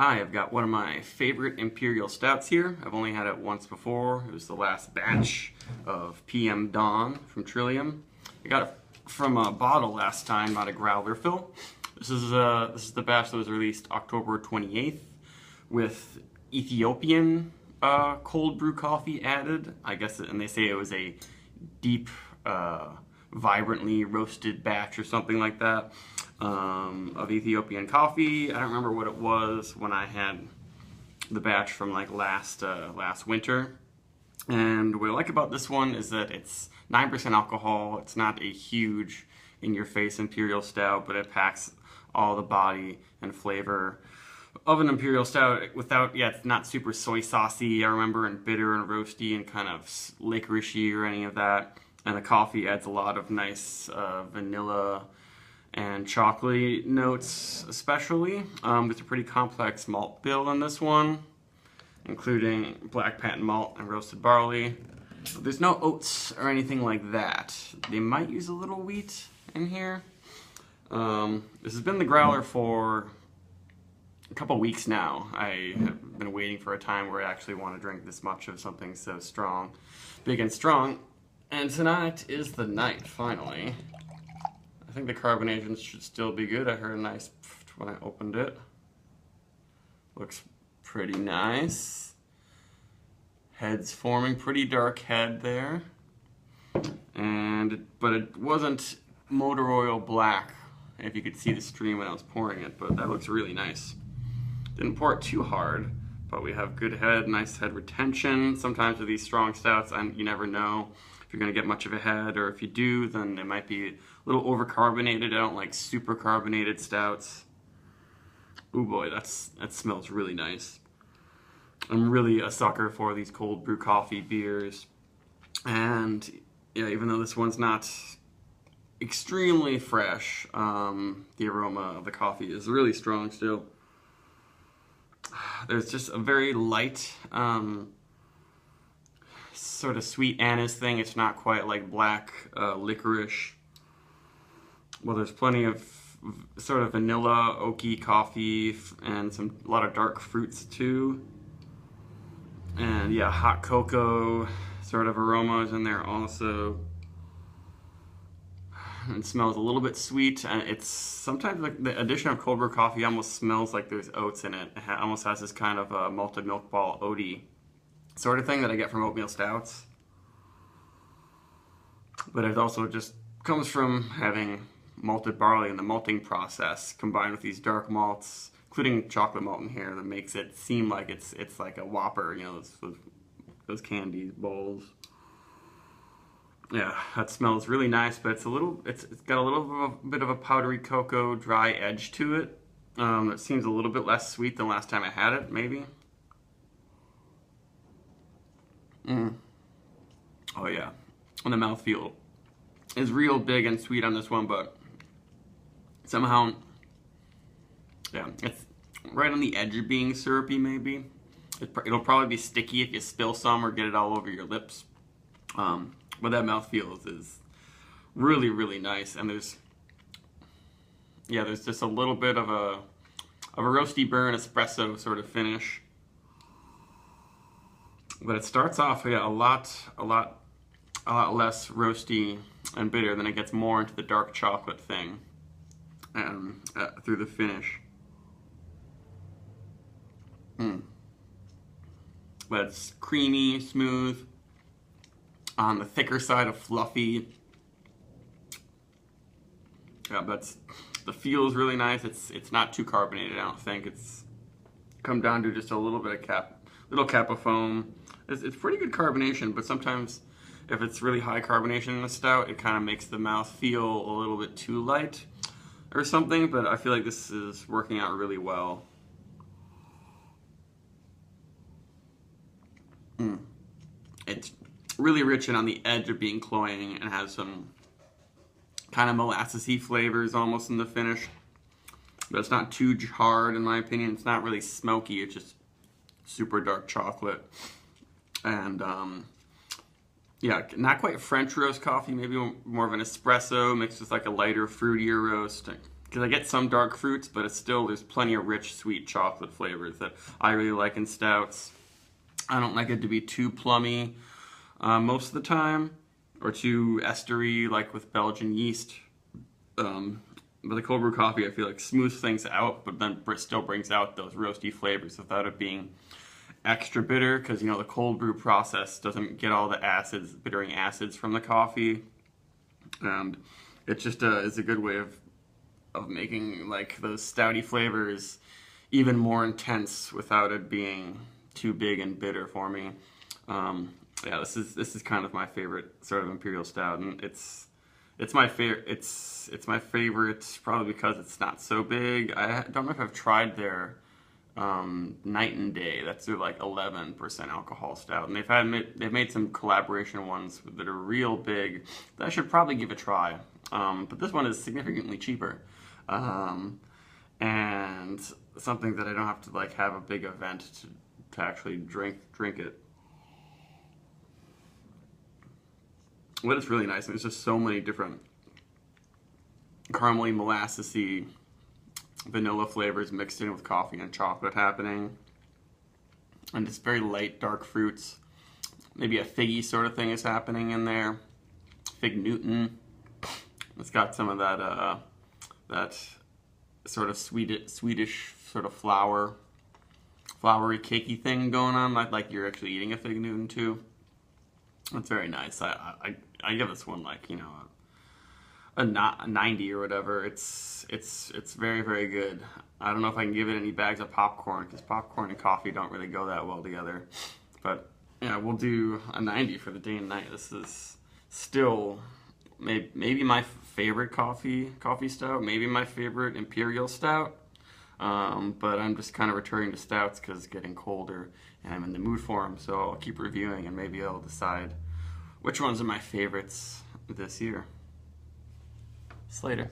Hi, I've got one of my favorite Imperial Stouts here. I've only had it once before. It was the last batch of PM Dawn from Trillium. I got it from a bottle last time, not a growler fill. This is the batch that was released October 28th with Ethiopian cold brew coffee added. I guess, and they say it was a deep, vibrantly roasted batch or something like that. Of Ethiopian coffee. I don't remember what it was when I had the batch from like last winter. And what I like about this one is that it's 9% alcohol. It's not a huge in-your-face Imperial Stout, but it packs all the body and flavor of an Imperial Stout without, it's not super soy saucy, I remember, and bitter and roasty and kind of licoricey or any of that. And the coffee adds a lot of nice vanilla and chocolatey notes, especially. There's a pretty complex malt bill in this one, including black patent malt and roasted barley. There's no oats or anything like that. They might use a little wheat in here. This has been the growler for a couple weeks now. I have been waiting for a time where I actually want to drink this much of something so strong, big and strong. And tonight is the night, finally. I think the carbonation should still be good. I heard a nice pfft when I opened it. Looks pretty nice. Head's forming, pretty dark head there. But it wasn't motor oil black, if you could see the stream when I was pouring it, but that looks really nice. Didn't pour it too hard, but we have good head, nice head retention. Sometimes with these strong stouts, you never know if you're going to get much of a head, or if you do, then they might be a little overcarbonated. I don't like super carbonated stouts. Ooh boy, that smells really nice. I'm really a sucker for these cold brew coffee beers. And yeah, even though this one's not extremely fresh, the aroma of the coffee is really strong still. There's just a very light, sort of sweet anise thing. It's not quite like black licorice. Well, there's plenty of sort of vanilla, oaky coffee and a lot of dark fruits too. And yeah, hot cocoa sort of aromas in there also. It smells a little bit sweet, and it's sometimes like the addition of cold brew coffee almost smells like there's oats in it. It almost has this kind of malted milk ball oaty sort of thing that I get from oatmeal stouts. But it also just comes from having malted barley in the malting process combined with these dark malts, including chocolate malt in here, that makes it seem like it's like a Whopper, you know, those candy bowls. Yeah, that smells really nice, but it's got a little bit of a powdery cocoa dry edge to it. It seems a little bit less sweet than last time I had it, maybe. Oh yeah, and the mouthfeel is real big and sweet on this one, but somehow, yeah, it's right on the edge of being syrupy maybe. It'll probably be sticky if you spill some or get it all over your lips. But that mouthfeel is really, really nice, and there's just a little bit of a roasty burn espresso sort of finish. But it starts off a lot less roasty and bitter, then it gets more into the dark chocolate thing through the finish. But it's creamy, smooth, on the thicker side of fluffy. Yeah, but the feel is really nice. It's not too carbonated, I don't think. It's come down to just a little bit of little cap of foam. It's pretty good carbonation, but sometimes if it's really high carbonation in a stout, it kind of makes the mouth feel a little bit too light or something, but I feel like this is working out really well. It's really rich and on the edge of being cloying and has some kind of molassesy flavors almost in the finish. But it's not too hard in my opinion. It's not really smoky, it's just super dark chocolate. And yeah, not quite French roast coffee, maybe more of an espresso mixed with like a lighter, fruitier roast. because I get some dark fruits, but it's still, there's plenty of rich, sweet chocolate flavors that I really like in stouts. I don't like it to be too plummy most of the time, or too estery like with Belgian yeast. But the cold brew coffee, I feel like smooths things out, but then still brings out those roasty flavors without it being extra bitter, because the cold brew process doesn't get all the acids, bittering acids from the coffee, and it just is a good way of making like those stouty flavors even more intense without it being too big and bitter for me. Yeah, this is kind of my favorite sort of imperial stout, and it's my favorite. It's my favorite probably because it's not so big. I don't know if I've tried their Night and Day. That's their like 11% alcohol stout, and they've made some collaboration ones that are real big that I should probably give a try. But this one is significantly cheaper, and something that I don't have to like have a big event to actually drink it. What is really nice, and there's just so many different caramely, molassesy, vanilla flavors mixed in with coffee and chocolate happening. And it's very light, dark fruits. Maybe a figgy sort of thing is happening in there. Fig Newton. It's got some of that that sort of Swedish sort of flowery, cakey thing going on, like you're actually eating a Fig Newton too. It's very nice. I give this one like a 90 or whatever. It's very, very good. I don't know if I can give it any bags of popcorn, because popcorn and coffee don't really go that well together. But yeah, we'll do a 90 for the day and night. This is still maybe my favorite coffee stout, maybe my favorite imperial stout. But I'm just kind of returning to stouts because it's getting colder and I'm in the mood for them. So I'll keep reviewing and maybe I'll decide which ones are my favorites this year. See you later.